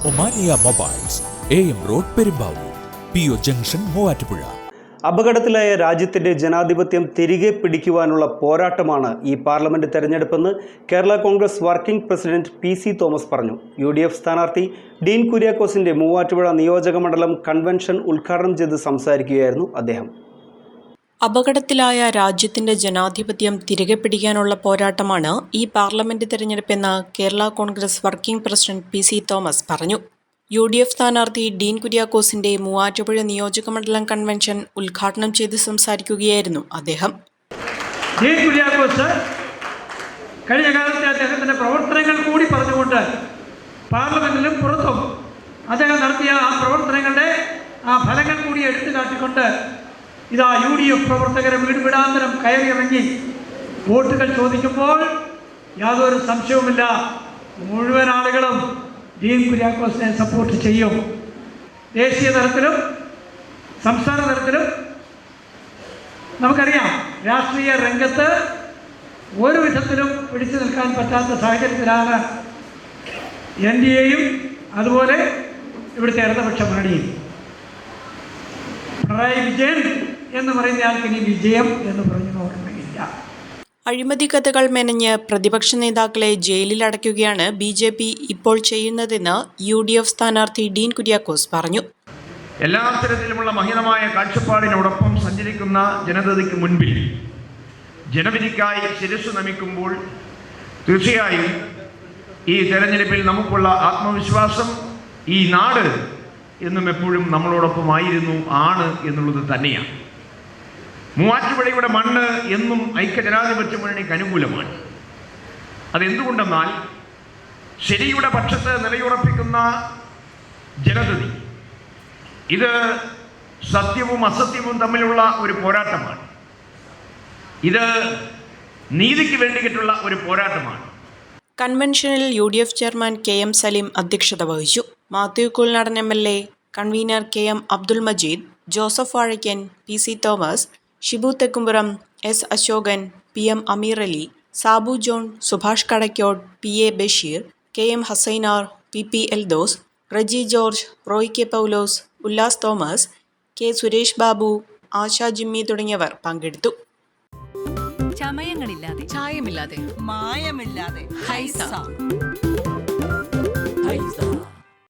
Omania mobiles, AM road Perumbavoor, PO junction Muvattupuzha. അപകടത്തിലായ രാജ്യത്തിന്റെ ജനാധിപത്യം തിരികെ പിടിക്കുവാനുള്ള പോരാട്ടമാണ് ഈ പാർലമെന്റ് തെരഞ്ഞെടുപ്പെന്ന് Kerala Congress working president PC Thomas പറഞ്ഞു. UDF സ്ഥാനാർത്ഥി ഡീൻ കുര്യാക്കോസിന്റെ മൂവാറ്റുപുഴ നിയോജക മണ്ഡലം കൺവെൻഷൻ ഉദ്ഘാടനം ചെയ്ത് സംസാരിക്കുകയായിരുന്നു അദ്ദേഹം. അപകടത്തിലായ രാജ്യത്തിന്റെ ജനാധിപത്യം തിരികെ പിടിക്കാനുള്ള പോരാട്ടമാണ് ഈ പാർലമെന്റ് തെരഞ്ഞെടുപ്പെന്ന് Kerala Congress working president PC Thomas പറഞ്ഞു. UDF സ്ഥാനാർത്ഥി ഡീൻ കുര്യാക്കോസിന്റെ മൂവാറ്റുപുഴ നിയോജകമണ്ഡലം കൺവെൻഷൻ ഉദ്ഘാടനം ചെയ്ത് സംസാരിക്കുകയായിരുന്നു അദ്ദേഹം. ഡീൻ കുര്യാക്കോസ് കഴിഞ്ഞ കാലത്തെ അദ്ദേഹത്തിന്റെ പ്രവർത്തനങ്ങൾ കൂടി പറഞ്ഞുകൊണ്ട് പാർലമെന്റിലും പുറത്തും അദ്ദേഹം നടത്തിയ ആ പ്രവർത്തനങ്ങളുടെ ആ ഫലങ്ങൾ കൂടി എടുത്തു കാട്ടിക്കൊണ്ട് ഇതാ UDF പ്രവർത്തകരെ വീടുവിടാന്തരം കയറിയിറങ്ങി വോട്ടുകൾ ചോദിക്കുമ്പോൾ യാതൊരു സംശയവുമില്ല, മുഴുവൻ ആളുകളും ഡീൻ കുര്യാക്കോസിനെ സപ്പോർട്ട് ചെയ്യും. ദേശീയ തലത്തിലും സംസ്ഥാന തലത്തിലും നമുക്കറിയാം, രാഷ്ട്രീയ രംഗത്ത് ഒരു വിധത്തിലും പിടിച്ചു നിൽക്കാൻ പറ്റാത്ത സാഹചര്യത്തിലാണ് NDAയും അതുപോലെ ഇവിടുത്തെ ഇടതുപക്ഷ മുന്നണിയും. പിണറായി വിജയൻ എന്ന് പറയുന്ന ആൾക്ക് ഇനി വിജയം എന്ന് പറഞ്ഞ ഓർമ്മയില്ല. അഴിമതി കഥകൾ മെനഞ്ഞ് പ്രതിപക്ഷ നേതാക്കളെ ജയിലിലടയ്ക്കുകയാണ് BJP ഇപ്പോൾ ചെയ്യുന്നതെന്ന് UDF സ്ഥാനാർത്ഥി ഡീൻ കുര്യാക്കോസ് പറഞ്ഞു. എല്ലാ തരത്തിലുമുള്ള മഹിതമായ കാഴ്ചപ്പാടിനോടൊപ്പം സഞ്ചരിക്കുന്ന ജനതയ്ക്ക് മുൻപിൽ ജനവിധിക്കായി ശിരസ്സു നമിക്കുമ്പോൾ തീർച്ചയായും ഈ തെരഞ്ഞെടുപ്പിൽ നമുക്കുള്ള ആത്മവിശ്വാസം ഈ നാട് എന്നും എപ്പോഴും നമ്മളോടൊപ്പമായിരുന്നു, ആണ് എന്നുള്ളത് തന്നെയാണ്. മൂവാറ്റുപുഴയുടെ മണ്ണ് എന്നും ഐക്യജനാധിപത്യ മുന്നണിക്ക് അനുകൂലമാണ്. അതെന്തുകൊണ്ടെന്നാൽ ശരിയുടെ പക്ഷത്ത് നിലയുറപ്പിക്കുന്ന ജനതതി, ഇത് സത്യവും അസത്യവും തമ്മിലുള്ള ഒരു പോരാട്ടമാണ്. ഇത് നീതിക്ക് വേണ്ടിയിട്ടുള്ള ഒരു പോരാട്ടമാണ്. കൺവെൻഷനിൽ UDF ചെയർമാൻ KM സലീം അധ്യക്ഷത വഹിച്ചു. Mathew Kuzhalnadan MLA, convener KM Abdul Majeed, Joseph Vazhakkan, PC Thomas, Shibu Thekkumpuram, S Asokan, PM Ameer Ali, Sabu John, Subhash Kadakkode, PA Basheer, KM Hassainar, PP Eldhose, Reji George, Roy K Paulose, Ullas Thomas, K Suresh Babu, Asha Jimmy തുടങ്ങിയവർ പങ്കെടുത്തു. ചമയങ്ങളില്ലാതെ, ചായമില്ലാതെ, മായമില്ലാതെ, ഹൈസ.